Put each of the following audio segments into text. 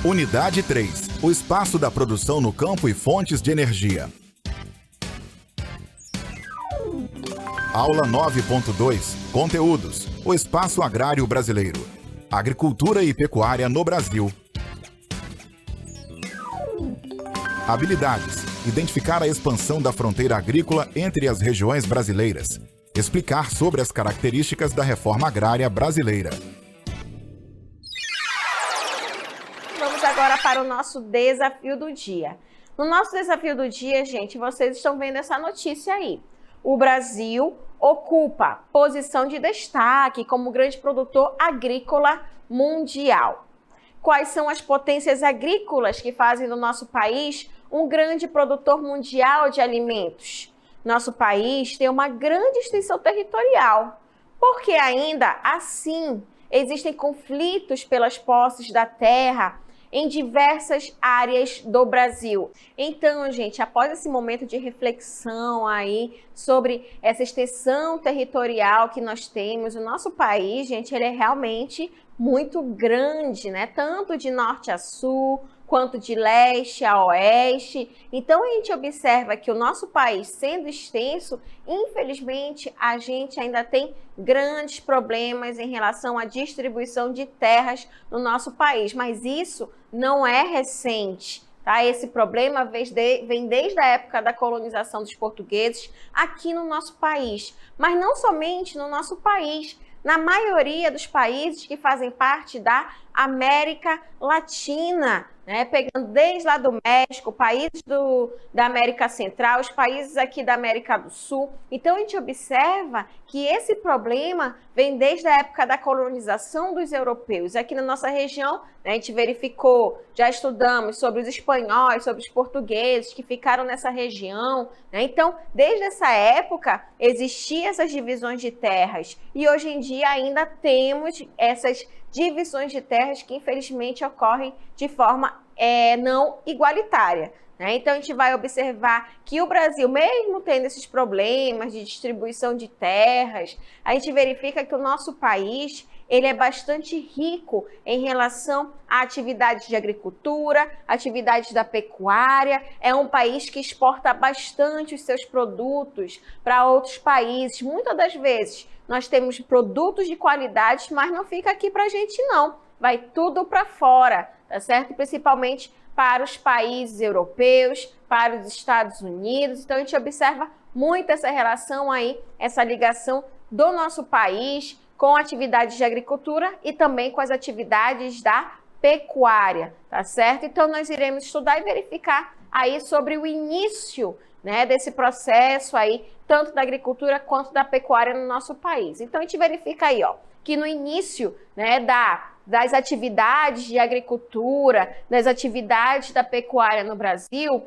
Unidade 3. O espaço da produção no campo e fontes de energia. Aula 9.2. Conteúdos. O espaço agrário brasileiro. Agricultura e pecuária no Brasil. Habilidades. Identificar a expansão da fronteira agrícola entre as regiões brasileiras. Explicar sobre as características da reforma agrária brasileira. Vamos agora para o nosso desafio do dia. No nosso desafio do dia, gente, vocês estão vendo essa notícia aí. O Brasil ocupa posição de destaque como grande produtor agrícola mundial. Quais são as potências agrícolas que fazem do nosso país um grande produtor mundial de alimentos? Nosso país tem uma grande extensão territorial, porque ainda assim existem conflitos pelas posses da terra em diversas áreas do Brasil. Então, gente, após esse momento de reflexão aí sobre essa extensão territorial que nós temos, o nosso país, gente, ele é realmente muito grande, né? Tanto de norte a sul, quanto de leste a oeste. Então, a gente observa que o nosso país, sendo extenso, infelizmente, a gente ainda tem grandes problemas em relação à distribuição de terras no nosso país. Mas isso não é recente, tá? Esse problema vem desde a época da colonização dos portugueses aqui no nosso país. Mas não somente no nosso país, na maioria dos países que fazem parte da América Latina, né? Pegando desde lá do México, países da América Central, os países aqui da América do Sul. Então, a gente observa que esse problema vem desde a época da colonização dos europeus. Aqui na nossa região, né, a gente verificou, já estudamos sobre os espanhóis, sobre os portugueses que ficaram nessa região, né? Então, desde essa época, existiam essas divisões de terras. E hoje em dia ainda temos essas divisões de terras que infelizmente ocorrem de forma não igualitária, né? Então a gente vai observar que o Brasil, mesmo tendo esses problemas de distribuição de terras, a gente verifica que o nosso país ele é bastante rico em relação a atividades de agricultura, atividades da pecuária. É um país que exporta bastante os seus produtos para outros países. Muitas das vezes nós temos produtos de qualidade, mas não fica aqui para a gente não. Vai tudo para fora, tá certo? Principalmente para os países europeus, para os Estados Unidos. Então a gente observa muito essa relação aí, essa ligação do nosso país com atividades de agricultura e também com as atividades da pecuária, tá certo? Então nós iremos estudar e verificar aí sobre o início, né, desse processo aí, tanto da agricultura quanto da pecuária no nosso país. Então a gente verifica aí, ó, que no início, né, das atividades de agricultura, das atividades da pecuária no Brasil,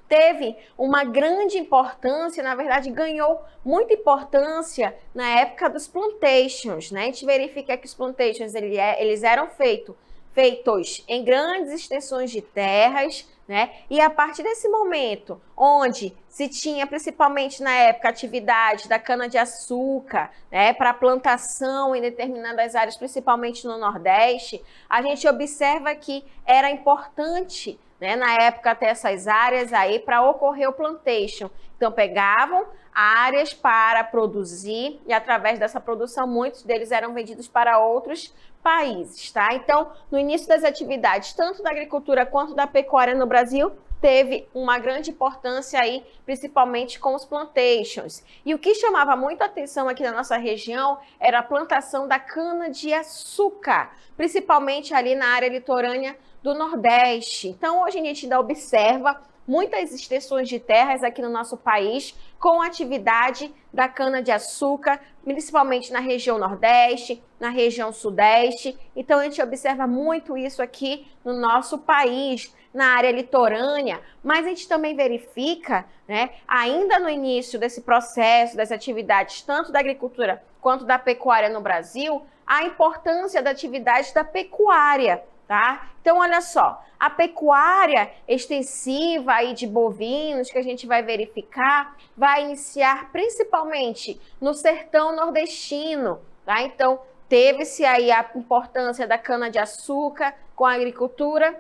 teve uma grande importância, na verdade ganhou muita importância na época dos plantations, né? A gente verifica que os plantations eles eram feitos em grandes extensões de terras, né? E a partir desse momento, onde se tinha principalmente na época atividade da cana-de-açúcar, né, para plantação em determinadas áreas, principalmente no Nordeste, a gente observa que era importante, né, na época até essas áreas aí para ocorrer o plantation. Então pegavam áreas para produzir e através dessa produção muitos deles eram vendidos para outros países, tá? Então, no início das atividades, tanto da agricultura quanto da pecuária no Brasil, teve uma grande importância aí, principalmente com os plantations. E o que chamava muita atenção aqui na nossa região era a plantação da cana-de-açúcar, principalmente ali na área litorânea do Nordeste. Então, hoje a gente ainda observa muitas extensões de terras aqui no nosso país com atividade da cana-de-açúcar, principalmente na região Nordeste, na região Sudeste. Então, a gente observa muito isso aqui no nosso país, na área litorânea, mas a gente também verifica, né, ainda no início desse processo, das atividades tanto da agricultura quanto da pecuária no Brasil, a importância da atividade da pecuária, tá? Então, olha só, a pecuária extensiva aí de bovinos que a gente vai verificar, vai iniciar principalmente no sertão nordestino, tá? Então, teve-se aí a importância da cana-de-açúcar com a agricultura,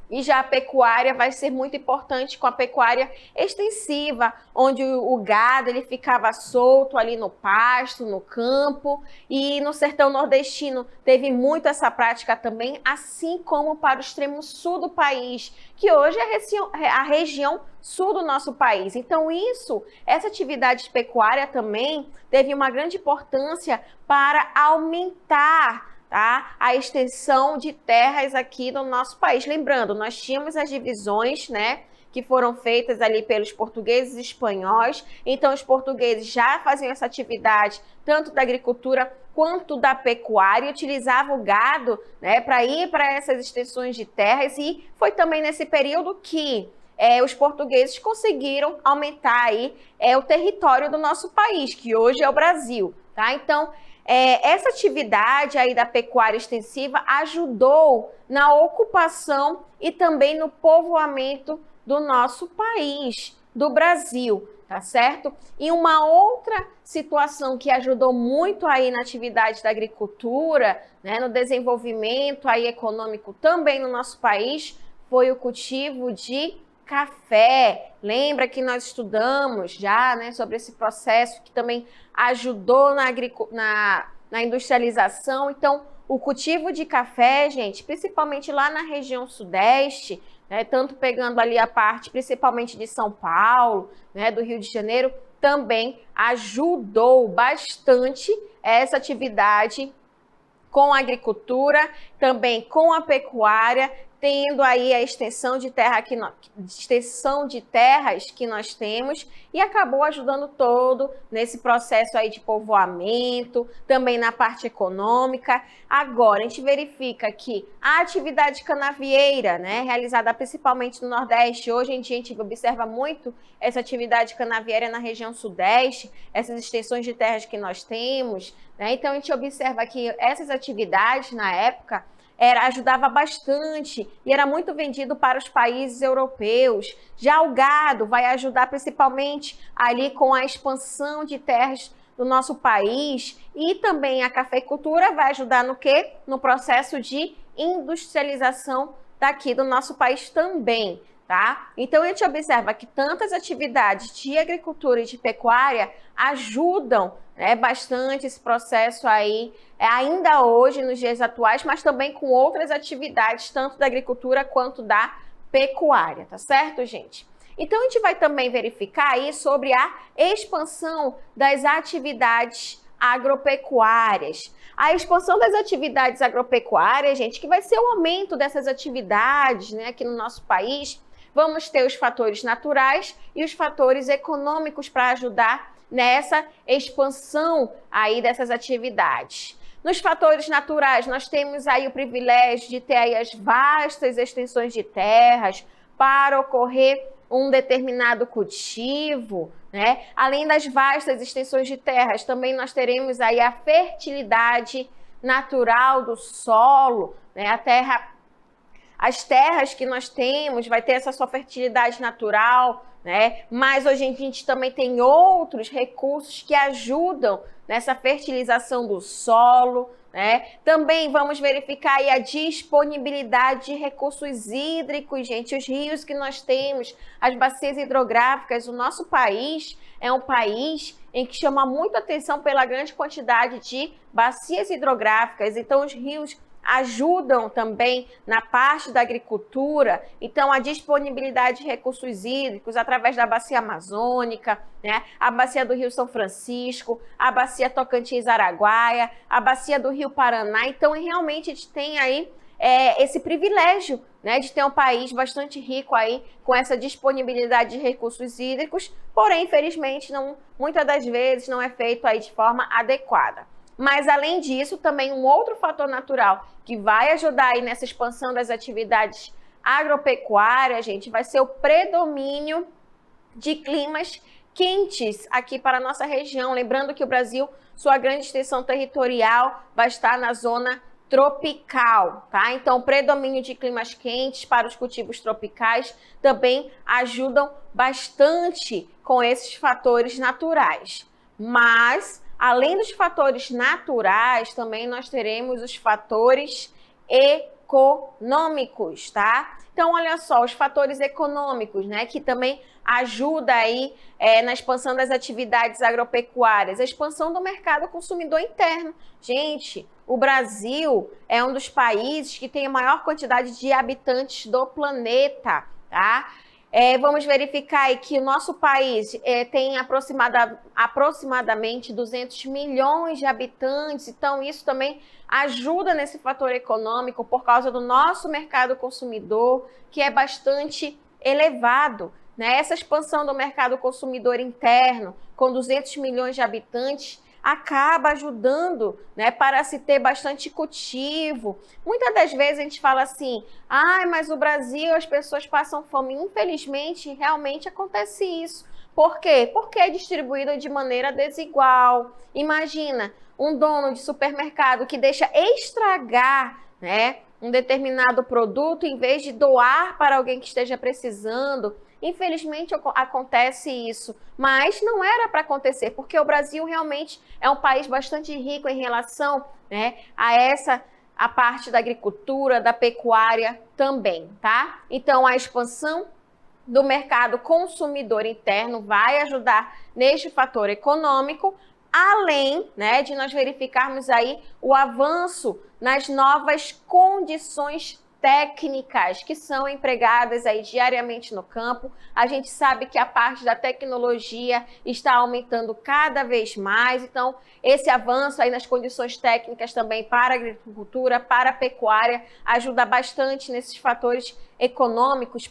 e já a pecuária vai ser muito importante com a pecuária extensiva, onde o gado ele ficava solto ali no pasto, no campo, e no sertão nordestino teve muito essa prática também, assim como para o extremo sul do país, que hoje é a região sul do nosso país. Então essa atividade pecuária também teve uma grande importância para aumentar a extensão de terras aqui no nosso país. Lembrando, nós tínhamos as divisões, né, que foram feitas ali pelos portugueses e espanhóis. Então, os portugueses já faziam essa atividade, tanto da agricultura quanto da pecuária, e utilizavam o gado, né, para ir para essas extensões de terras. E foi também nesse período que os portugueses conseguiram aumentar aí o território do nosso país, que hoje é o Brasil, tá? Então, essa atividade aí da pecuária extensiva ajudou na ocupação e também no povoamento do nosso país, do Brasil, tá certo? E uma outra situação que ajudou muito aí na atividade da agricultura, né, no desenvolvimento aí econômico também no nosso país, foi o cultivo de café. Lembra que nós estudamos já, né, sobre esse processo que também ajudou na industrialização. Então, o cultivo de café, gente, principalmente lá na região Sudeste, né, tanto pegando ali a parte principalmente de São Paulo, né, do Rio de Janeiro, também ajudou bastante essa atividade com a agricultura, também com a pecuária, tendo aí a extensão de terras que nós temos, e acabou ajudando todo nesse processo aí de povoamento, também na parte econômica. Agora, a gente verifica que a atividade canavieira, né, realizada principalmente no Nordeste, hoje em dia a gente observa muito essa atividade canavieira na região Sudeste, essas extensões de terras que nós temos, né? Então, a gente observa que essas atividades, na época, ajudava bastante e era muito vendido para os países europeus. Já o gado vai ajudar principalmente ali com a expansão de terras do nosso país, e também a cafeicultura vai ajudar no quê? No processo de industrialização daqui do nosso país também, tá? Então a gente observa que tantas atividades de agricultura e de pecuária ajudam, né, bastante esse processo aí, ainda hoje, nos dias atuais, mas também com outras atividades, tanto da agricultura quanto da pecuária, tá certo, gente? Então, a gente vai também verificar aí sobre a expansão das atividades agropecuárias. A expansão das atividades agropecuárias, gente, que vai ser o aumento dessas atividades, né, aqui no nosso país. Vamos ter os fatores naturais e os fatores econômicos para ajudar nessa expansão aí dessas atividades. Nos fatores naturais, nós temos aí o privilégio de ter aí as vastas extensões de terras para ocorrer um determinado cultivo, né? Além das vastas extensões de terras, também nós teremos aí a fertilidade natural do solo, né? As terras que nós temos vai ter essa sua fertilidade natural, né? Mas hoje a gente também tem outros recursos que ajudam nessa fertilização do solo, né? Também vamos verificar aí a disponibilidade de recursos hídricos, gente. Os rios que nós temos, as bacias hidrográficas, o nosso país é um país em que chama muito atenção pela grande quantidade de bacias hidrográficas. Então, os rios ajudam também na parte da agricultura. Então, a disponibilidade de recursos hídricos através da bacia amazônica, né? A bacia do Rio São Francisco, a bacia Tocantins-Araguaia, a bacia do Rio Paraná. Então, realmente, a gente tem aí esse privilégio, né, de ter um país bastante rico aí, com essa disponibilidade de recursos hídricos, porém, infelizmente, muitas das vezes não é feito aí de forma adequada. Mas, além disso, também um outro fator natural que vai ajudar aí nessa expansão das atividades agropecuárias, gente, vai ser o predomínio de climas quentes aqui para a nossa região. Lembrando que o Brasil, sua grande extensão territorial, vai estar na zona tropical, tá? Então, o predomínio de climas quentes para os cultivos tropicais também ajudam bastante com esses fatores naturais. Mas, além dos fatores naturais, também nós teremos os fatores econômicos, tá? Então, olha só, os fatores econômicos, né, que também ajuda aí na expansão das atividades agropecuárias, a expansão do mercado consumidor interno. Gente, o Brasil é um dos países que tem a maior quantidade de habitantes do planeta, tá? Vamos verificar aí que o nosso país tem aproximadamente 200 milhões de habitantes, então isso também ajuda nesse fator econômico por causa do nosso mercado consumidor, que é bastante elevado, né? Essa expansão do mercado consumidor interno, com 200 milhões de habitantes, acaba ajudando, né, para se ter bastante cultivo. Muitas das vezes a gente fala assim, mas o Brasil, as pessoas passam fome. Infelizmente, realmente acontece isso. Por quê? Porque é distribuído de maneira desigual. Imagina um dono de supermercado que deixa estragar, né, um determinado produto em vez de doar para alguém que esteja precisando. Infelizmente acontece isso, mas não era para acontecer, porque o Brasil realmente é um país bastante rico em relação, né, a parte da agricultura, da pecuária também, tá? Então, a expansão do mercado consumidor interno vai ajudar neste fator econômico, além, né, de nós verificarmos aí o avanço nas novas condições técnicas que são empregadas aí diariamente no campo. A gente sabe que a parte da tecnologia está aumentando cada vez mais, então esse avanço aí nas condições técnicas também para a agricultura, para a pecuária, ajuda bastante nesses fatores econômicos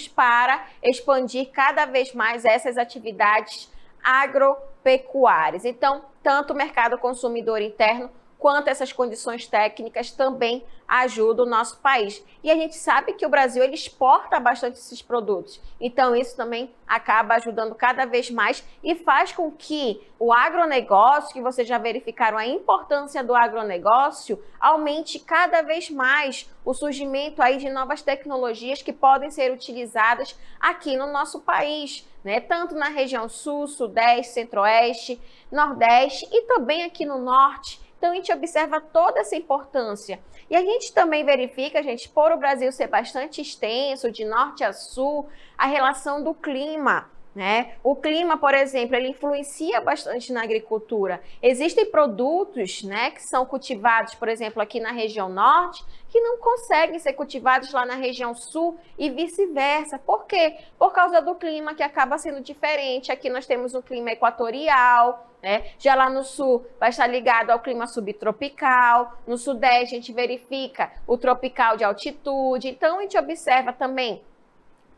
para expandir cada vez mais essas atividades agropecuárias. Então, tanto o mercado consumidor interno quanto essas condições técnicas também ajudam o nosso país. E a gente sabe que o Brasil ele exporta bastante esses produtos. Então, isso também acaba ajudando cada vez mais e faz com que o agronegócio, que vocês já verificaram a importância do agronegócio, aumente cada vez mais o surgimento aí de novas tecnologias que podem ser utilizadas aqui no nosso país, né? Tanto na região sul, sudeste, centro-oeste, nordeste e também aqui no norte. Então, a gente observa toda essa importância. E a gente também verifica, gente, por o Brasil ser bastante extenso, de norte a sul, a relação do clima, né? O clima, por exemplo, ele influencia bastante na agricultura. Existem produtos, né, que são cultivados, por exemplo, aqui na região norte, que não conseguem ser cultivados lá na região sul e vice-versa. Por quê? Por causa do clima que acaba sendo diferente. Aqui nós temos um clima equatorial, né? Já lá no sul vai estar ligado ao clima subtropical. No sudeste a gente verifica o tropical de altitude. Então a gente observa também,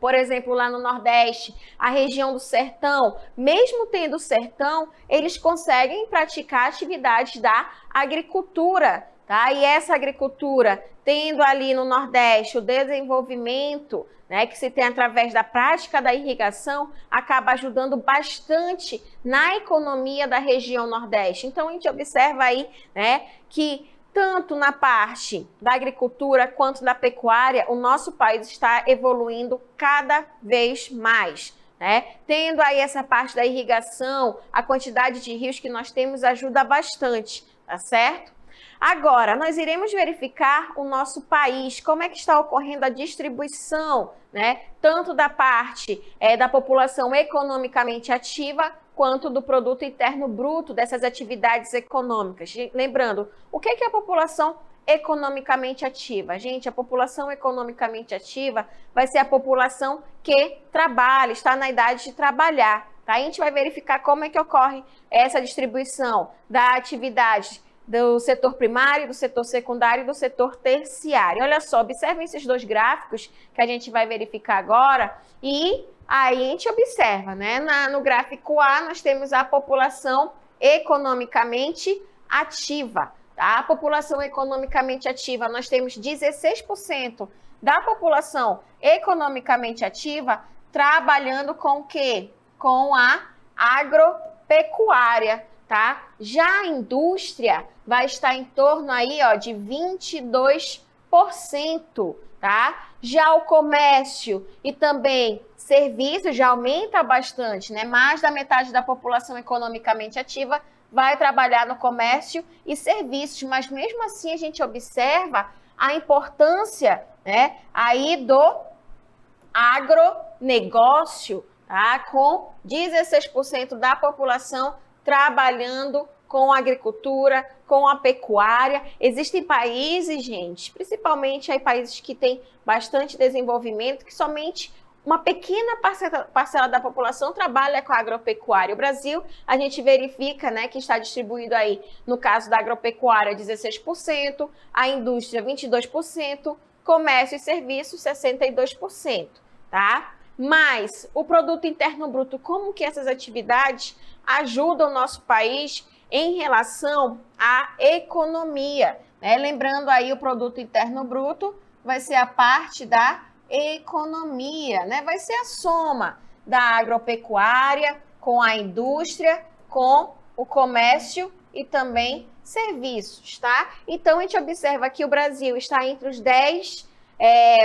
por exemplo, lá no Nordeste, a região do sertão, mesmo tendo sertão, eles conseguem praticar atividades da agricultura, tá? E essa agricultura, tendo ali no Nordeste o desenvolvimento, né, que se tem através da prática da irrigação, acaba ajudando bastante na economia da região Nordeste. Então, a gente observa aí, né, que tanto na parte da agricultura quanto da pecuária, o nosso país está evoluindo cada vez mais, né? Tendo aí essa parte da irrigação, a quantidade de rios que nós temos ajuda bastante, tá certo? Agora, nós iremos verificar o nosso país, como é que está ocorrendo a distribuição, né? Tanto da parte da população economicamente ativa, quanto do produto interno bruto dessas atividades econômicas. Lembrando, o que é a população economicamente ativa? Gente, a população economicamente ativa vai ser a população que trabalha, está na idade de trabalhar, tá? A gente vai verificar como é que ocorre essa distribuição da atividade do setor primário, do setor secundário e do setor terciário. Olha só, observem esses dois gráficos que a gente vai verificar agora e aí a gente observa, né? No gráfico A nós temos a população economicamente ativa, tá? A população economicamente ativa, nós temos 16% da população economicamente ativa trabalhando com o quê? Com a agropecuária, tá? Já a indústria vai estar em torno aí, ó, de 22%, tá? Já o comércio e também serviços já aumenta bastante, né? Mais da metade da população economicamente ativa vai trabalhar no comércio e serviços, mas mesmo assim a gente observa a importância, né, aí do agronegócio, tá? Com 16% da população trabalhando com a agricultura, com a pecuária. Existem países, gente, principalmente aí países que têm bastante desenvolvimento, que somente uma pequena parcela da população trabalha com a agropecuária. O Brasil, a gente verifica, né, que está distribuído aí, no caso da agropecuária, 16%, a indústria, 22%, comércio e serviços, 62%, tá? Mas o produto interno bruto, como que essas atividades ajudam o nosso país em relação à economia, né? Lembrando aí, o produto interno bruto vai ser a parte da economia, né? Vai ser a soma da agropecuária com a indústria, com o comércio e também serviços, tá? Então, a gente observa que o Brasil está entre os 10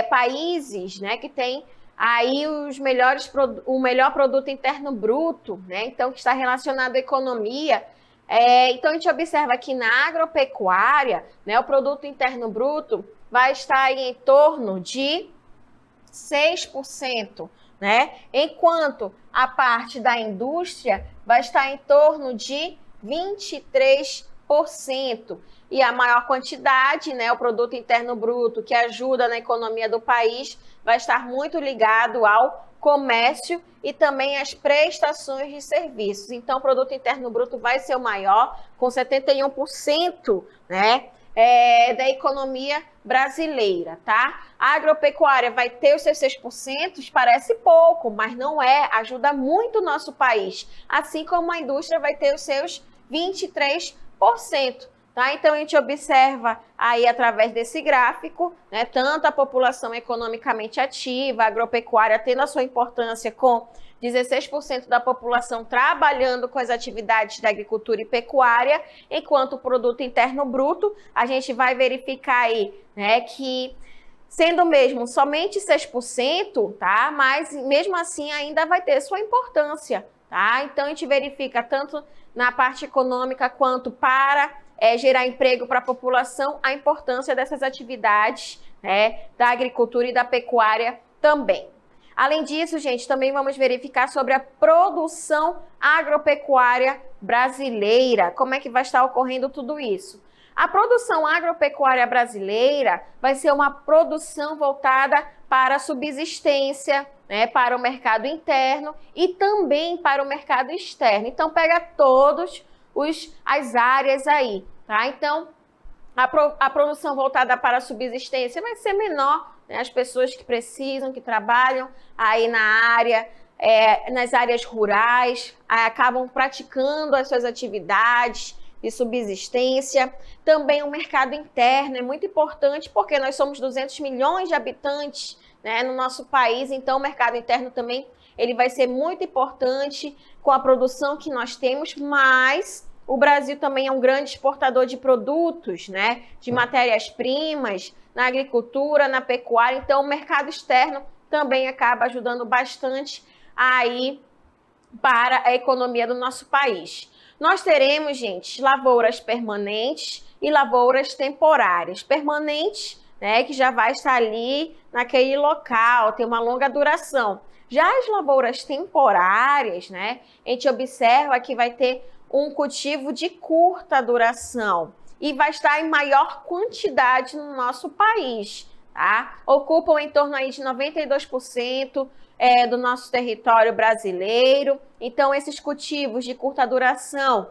países, né, que tem aí o melhor produto interno bruto, né? Então, que está relacionado à economia. Então, a gente observa que na agropecuária, né, o produto interno bruto vai estar aí em torno de 6%, né? Enquanto a parte da indústria vai estar em torno de 23%. E a maior quantidade, né, o produto interno bruto, que ajuda na economia do país, vai estar muito ligado ao comércio e também às prestações de serviços. Então, o produto interno bruto vai ser o maior, com 71%, né, da economia brasileira, tá? A agropecuária vai ter os seus 6%, parece pouco, mas não é, ajuda muito o nosso país, assim como a indústria vai ter os seus 23%. Tá? Então, a gente observa aí através desse gráfico, né, tanto a população economicamente ativa, a agropecuária tendo a sua importância com 16% da população trabalhando com as atividades da agricultura e pecuária, enquanto o produto interno bruto, a gente vai verificar aí, né, que sendo mesmo somente 6%, tá? Mas mesmo assim ainda vai ter sua importância, tá? Então, a gente verifica tanto na parte econômica quanto para gerar emprego para a população, a importância dessas atividades, né, da agricultura e da pecuária também. Além disso, gente, também vamos verificar sobre a produção agropecuária brasileira, como é que vai estar ocorrendo tudo isso. A produção agropecuária brasileira vai ser uma produção voltada para a subsistência, né, para o mercado interno e também para o mercado externo. Então, pega todas as áreas aí, tá? Então, a produção voltada para a subsistência vai ser menor, né? As pessoas que precisam, que trabalham aí na área, nas áreas rurais, acabam praticando as suas atividades de subsistência. Também o mercado interno é muito importante, porque nós somos 200 milhões de habitantes, né, no nosso país, então o mercado interno também ele vai ser muito importante com a produção que nós temos, mas o Brasil também é um grande exportador de produtos, né, de matérias-primas, na agricultura, na pecuária, então o mercado externo também acaba ajudando bastante aí para a economia do nosso país. Nós teremos, gente, lavouras permanentes e lavouras temporárias. Permanentes, né, que já vai estar ali naquele local, tem uma longa duração. Já as lavouras temporárias, né, a gente observa que vai ter um cultivo de curta duração e vai estar em maior quantidade no nosso país, tá? Ocupam em torno aí de 92% do nosso território brasileiro. Então, esses cultivos de curta duração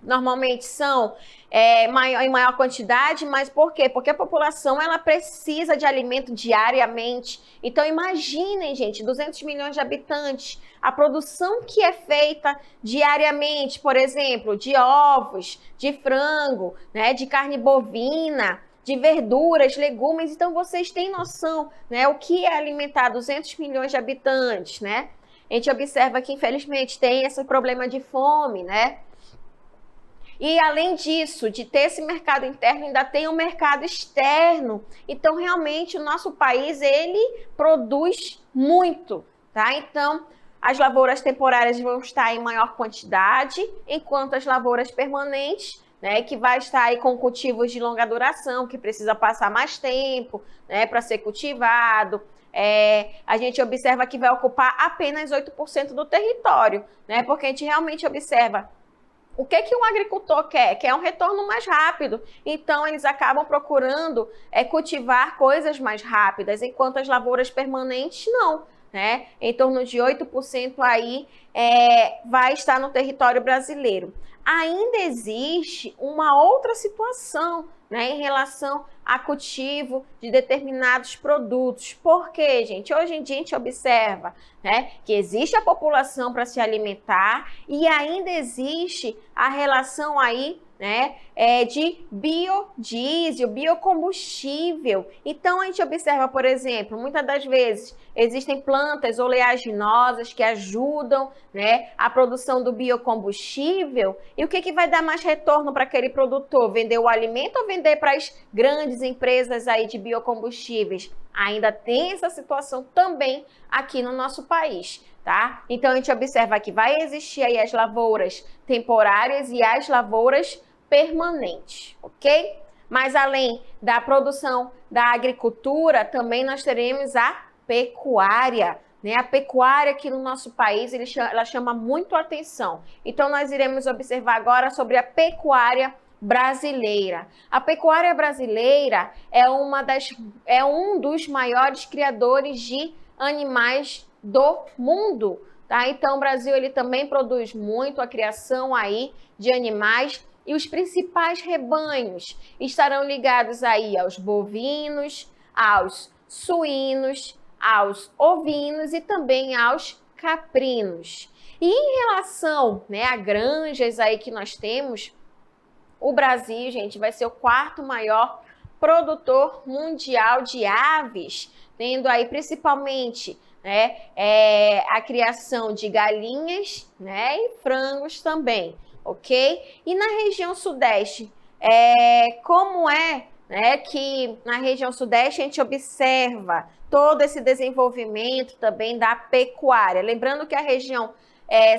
normalmente são em maior quantidade, mas por quê? Porque a população ela precisa de alimento diariamente. Então imaginem, gente, 200 milhões de habitantes, a produção que é feita diariamente, por exemplo, de ovos, de frango, né, de carne bovina, de verduras, legumes. Então vocês têm noção, né, o que é alimentar 200 milhões de habitantes, né? A gente observa que infelizmente tem esse problema de fome, né? E além disso, de ter esse mercado interno, ainda tem um mercado externo. Então, realmente, o nosso país, ele produz muito, tá? Então, as lavouras temporárias vão estar em maior quantidade, enquanto as lavouras permanentes, né, que vai estar aí com cultivos de longa duração, que precisa passar mais tempo, né, para ser cultivado. A gente observa que vai ocupar apenas 8% do território, né? Porque a gente realmente observa o que um agricultor quer? Quer um retorno mais rápido. Então, eles acabam procurando cultivar coisas mais rápidas, enquanto as lavouras permanentes não, né? Em torno de 8% aí vai estar no território brasileiro. Ainda existe uma outra situação, né, em relação a cultivo de determinados produtos. Por quê, gente? Hoje em dia a gente observa, né, que existe a população para se alimentar e ainda existe a relação aí, né, de biodiesel, biocombustível. Então a gente observa, por exemplo, muitas das vezes existem plantas oleaginosas que ajudam, né, a produção do biocombustível. E o que vai dar mais retorno para aquele produtor? Vender o alimento ou vender para as grandes empresas aí de biocombustíveis? Ainda tem essa situação também aqui no nosso país, tá? Então a gente observa que vai existir aí as lavouras temporárias e as lavouras permanentes, ok? Mas além da produção da agricultura, também nós teremos a pecuária, né? A pecuária aqui no nosso país, ela chama muito atenção. Então nós iremos observar agora sobre a pecuária brasileira. A pecuária brasileira é um dos maiores criadores de animais do mundo, tá? Então o Brasil ele também produz muito a criação aí de animais e os principais rebanhos estarão ligados aí aos bovinos, aos suínos, aos ovinos e também aos caprinos. E em relação, né, a granjas aí que nós temos, o Brasil, gente, vai ser o quarto maior produtor mundial de aves, tendo aí principalmente, né, a criação de galinhas, né, e frangos também, ok? E na região sudeste, como né, que na região sudeste a gente observa todo esse desenvolvimento também da pecuária. Lembrando que a região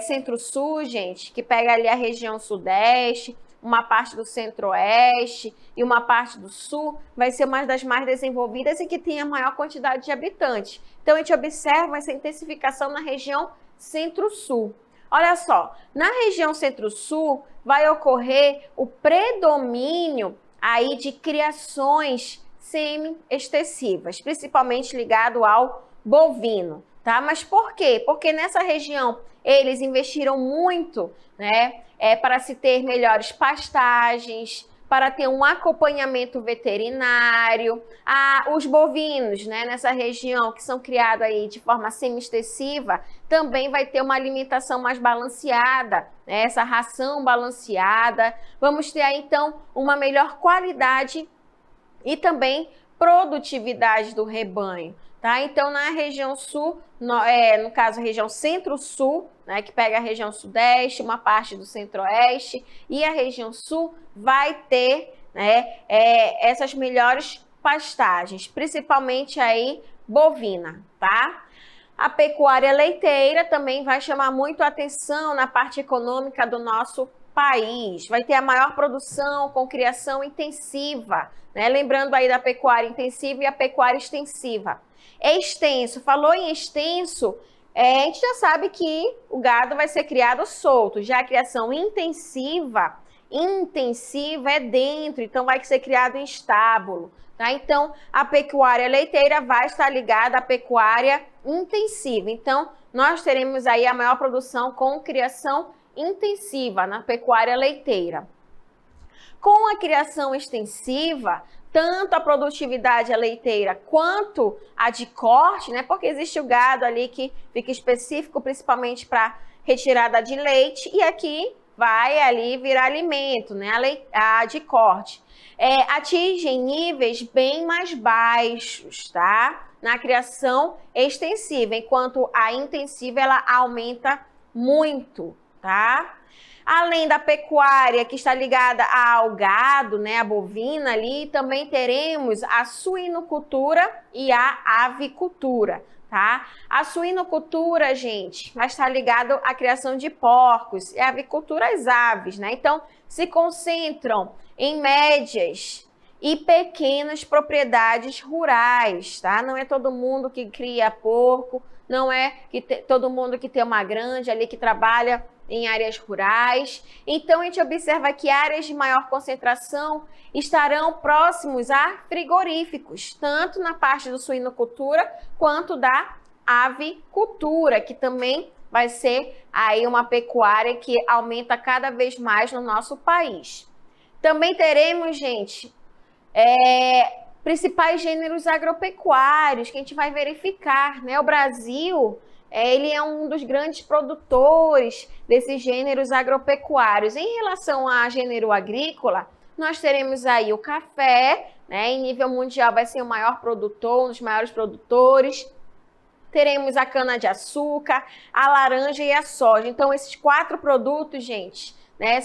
centro-sul, gente, que pega ali a região sudeste, uma parte do centro-oeste e uma parte do sul, vai ser uma das mais desenvolvidas e que tem a maior quantidade de habitantes. Então, a gente observa essa intensificação na região centro-sul. Olha só, na região centro-sul vai ocorrer o predomínio aí de criações semi-extensivas, principalmente ligado ao bovino, tá? Mas por quê? Porque nessa região eles investiram muito, né, para se ter melhores pastagens, para ter um acompanhamento veterinário. Os bovinos, né, nessa região que são criados aí de forma semi-extensiva, também vai ter uma alimentação mais balanceada, né, essa ração balanceada. Vamos ter aí, então, uma melhor qualidade e também produtividade do rebanho, tá? Então, na região sul, no caso, a região centro-sul, né, que pega a região sudeste, uma parte do centro-oeste, e a região sul vai ter, né, essas melhores pastagens, principalmente aí bovina, tá? A pecuária leiteira também vai chamar muito a atenção na parte econômica do nosso país. Vai ter a maior produção com criação intensiva, né? Lembrando aí da pecuária intensiva e a pecuária extensiva. Extenso, falou em extenso, a gente já sabe que o gado vai ser criado solto. Já a criação intensiva é dentro, então vai ser criado em estábulo, tá? Então, a pecuária leiteira vai estar ligada à pecuária intensiva. Então, nós teremos aí a maior produção com criação intensiva na pecuária leiteira. Com a criação extensiva, tanto a produtividade leiteira quanto a de corte, né? Porque existe o gado ali que fica específico principalmente para retirada de leite e aqui vai ali virar alimento, né? A de corte. Atingem níveis bem mais baixos, tá? Na criação extensiva, enquanto a intensiva ela aumenta muito, tá? Além da pecuária que está ligada ao gado, né, a bovina ali, também teremos a suinocultura e a avicultura, tá? A suinocultura, gente, vai estar ligado à criação de porcos e a avicultura às aves, né? Então, se concentram em médias e pequenas propriedades rurais, tá? Não é todo mundo que cria porco, não é todo mundo que tem uma granja ali que trabalha em áreas rurais. Então, a gente observa que áreas de maior concentração estarão próximos a frigoríficos, tanto na parte da suinocultura quanto da avicultura, que também vai ser aí uma pecuária que aumenta cada vez mais no nosso país. Também teremos, gente, principais gêneros agropecuários que a gente vai verificar, né? O Brasil, ele é um dos grandes produtores desses gêneros agropecuários. Em relação a gênero agrícola, nós teremos aí o café, né? Em nível mundial vai ser o maior produtor, um dos maiores produtores. Teremos a cana-de-açúcar, a laranja e a soja. Então, esses 4 produtos, gente, né?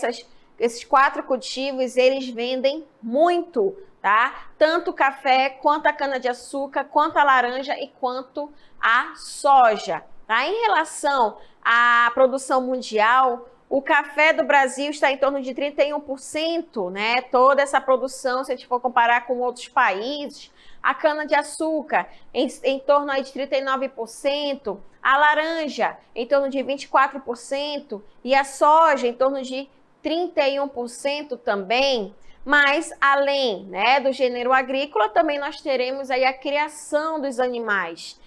Esses 4 cultivos, eles vendem muito, tá? Tanto o café, quanto a cana-de-açúcar, quanto a laranja e quanto a soja. Tá? Em relação à produção mundial, o café do Brasil está em torno de 31%, né? Toda essa produção, se a gente for comparar com outros países, a cana-de-açúcar em torno aí de 39%, a laranja em torno de 24% e a soja em torno de 31% também. Mas, além, né, do gênero agrícola, também nós teremos aí a criação dos animais.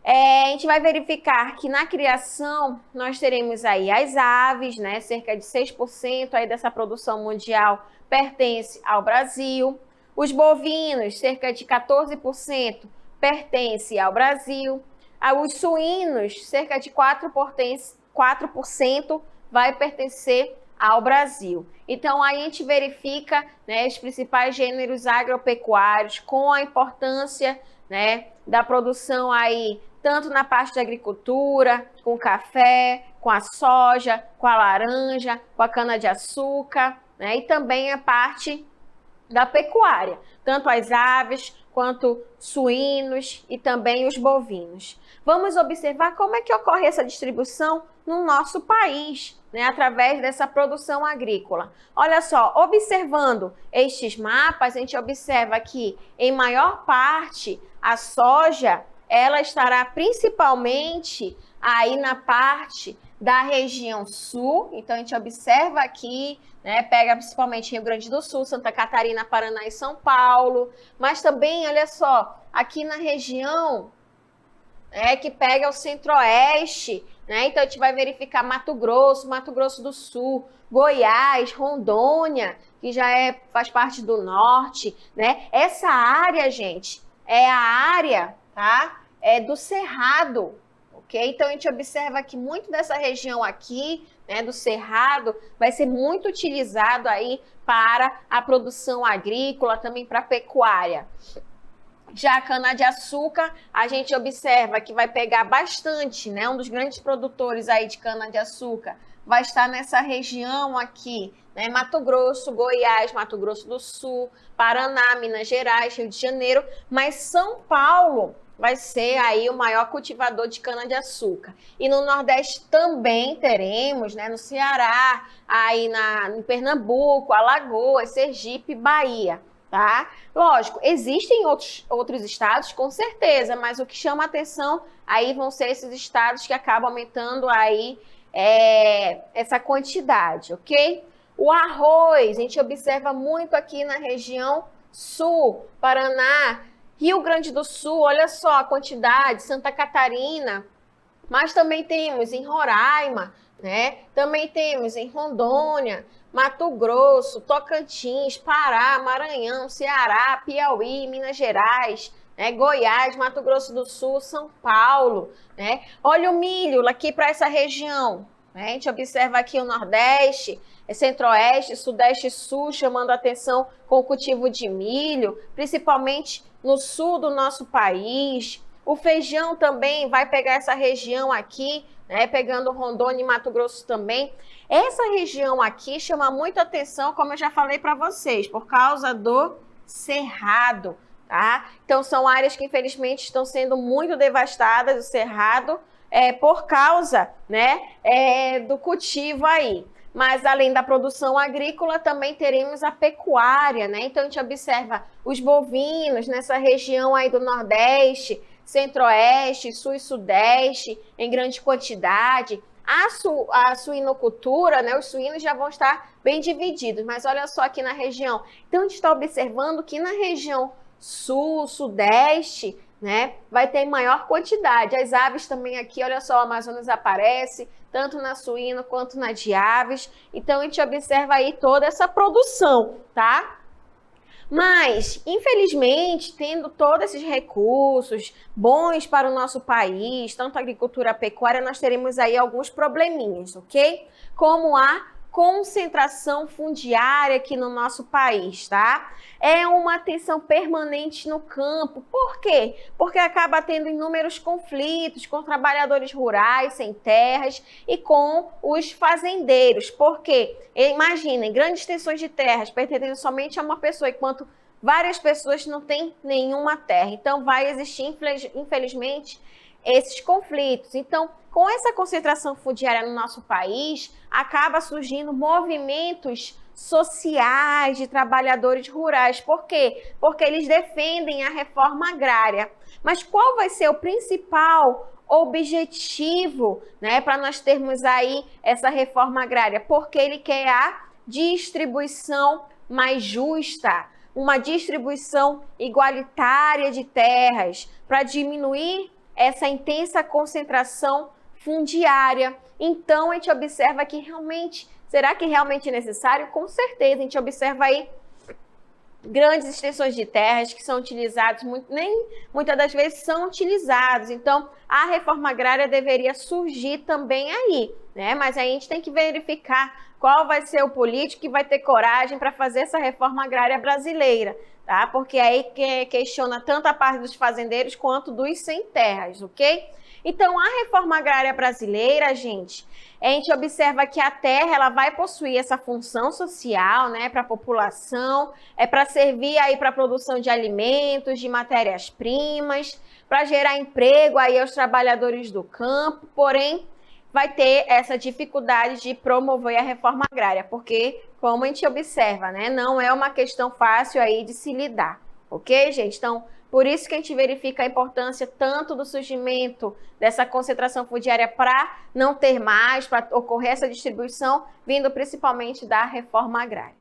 A gente vai verificar que na criação nós teremos aí as aves, né? Cerca de 6% aí dessa produção mundial pertence ao Brasil. Os bovinos, cerca de 14% pertence ao Brasil. Os suínos, cerca de 4% vai pertencer ao Brasil. Então, aí a gente verifica, né, os principais gêneros agropecuários com a importância, né, da produção aí, tanto na parte da agricultura, com o café, com a soja, com a laranja, com a cana-de-açúcar, né, e também a parte da pecuária, tanto as aves quanto suínos e também os bovinos. Vamos observar como é que ocorre essa distribuição no nosso país, né, através dessa produção agrícola. Olha só, observando estes mapas, a gente observa que, em maior parte, a soja, ela estará principalmente aí na parte da região sul. Então, a gente observa aqui, né, pega principalmente Rio Grande do Sul, Santa Catarina, Paraná e São Paulo. Mas também, olha só, aqui na região que pega o centro-oeste, né? Então, a gente vai verificar Mato Grosso do Sul, Goiás, Rondônia, que já faz parte do norte, né? Essa área, gente, é a área, tá? Do Cerrado, ok? Então, a gente observa que muito dessa região aqui, né, do Cerrado, vai ser muito utilizado aí para a produção agrícola, também para a pecuária. Já a cana-de-açúcar, a gente observa que vai pegar bastante, né? Um dos grandes produtores aí de cana-de-açúcar vai estar nessa região aqui, né? Mato Grosso, Goiás, Mato Grosso do Sul, Paraná, Minas Gerais, Rio de Janeiro, mas São Paulo vai ser aí o maior cultivador de cana-de-açúcar. E no Nordeste também teremos, né? No Ceará, aí em Pernambuco, Alagoas, Sergipe, Bahia. Tá? Lógico, existem outros estados, com certeza, mas o que chama a atenção aí vão ser esses estados que acabam aumentando aí essa quantidade, ok? O arroz, a gente observa muito aqui na região sul, Paraná, Rio Grande do Sul, olha só a quantidade, Santa Catarina, mas também temos em Roraima, né? Também temos em Rondônia, Mato Grosso, Tocantins, Pará, Maranhão, Ceará, Piauí, Minas Gerais, né? Goiás, Mato Grosso do Sul, São Paulo, né? Olha o milho aqui para essa região, né? A gente observa aqui o Nordeste, Centro-Oeste, Sudeste e Sul, chamando a atenção com o cultivo de milho, principalmente no sul do nosso país. O feijão também vai pegar essa região aqui, né, pegando Rondônia e Mato Grosso também. Essa região aqui chama muita atenção, como eu já falei para vocês, por causa do cerrado, tá? Então, são áreas que, infelizmente, estão sendo muito devastadas, o cerrado, por causa, né, do cultivo aí. Mas, além da produção agrícola, também teremos a pecuária, né? Então, a gente observa os bovinos nessa região aí do Nordeste, Centro-Oeste, Sul e Sudeste, em grande quantidade. A suinocultura, né? Os suínos já vão estar bem divididos, mas olha só aqui na região. Então, a gente está observando que na região Sul, Sudeste, né, vai ter maior quantidade. As aves também aqui, olha só, o Amazonas aparece, tanto na suína quanto na de aves. Então, a gente observa aí toda essa produção, tá? Mas, infelizmente, tendo todos esses recursos bons para o nosso país, tanto a agricultura, a pecuária, nós teremos aí alguns probleminhas, ok? Como a concentração fundiária aqui no nosso país, tá? É uma tensão permanente no campo. Por quê? Porque acaba tendo inúmeros conflitos com trabalhadores rurais sem terras e com os fazendeiros. Por quê? Imaginem, grandes extensões de terras pertencendo somente a uma pessoa, enquanto várias pessoas não têm nenhuma terra. Então, vai existir, infelizmente, esses conflitos. Então, com essa concentração fundiária no nosso país, acaba surgindo movimentos sociais de trabalhadores rurais. Por quê? Porque eles defendem a reforma agrária. Mas qual vai ser o principal objetivo, né, para nós termos aí essa reforma agrária? Porque ele quer a distribuição mais justa, uma distribuição igualitária de terras, para diminuir essa intensa concentração fundiária. Então, a gente observa que realmente, será que realmente é necessário? Com certeza, a gente observa aí grandes extensões de terras que são utilizadas, nem muitas das vezes são utilizados. Então, a reforma agrária deveria surgir também aí, né? Mas aí a gente tem que verificar qual vai ser o político que vai ter coragem para fazer essa reforma agrária brasileira, tá? Porque aí questiona tanto a parte dos fazendeiros quanto dos sem terras, ok? Então, a reforma agrária brasileira, gente, a gente observa que a terra ela vai possuir essa função social, né, para a população, para servir aí para a produção de alimentos, de matérias-primas, para gerar emprego aí aos trabalhadores do campo, porém, vai ter essa dificuldade de promover a reforma agrária, porque, como a gente observa, né, não é uma questão fácil aí de se lidar, ok, gente? Então, por isso que a gente verifica a importância tanto do surgimento dessa concentração fundiária para não ter mais, para ocorrer essa distribuição, vindo principalmente da reforma agrária.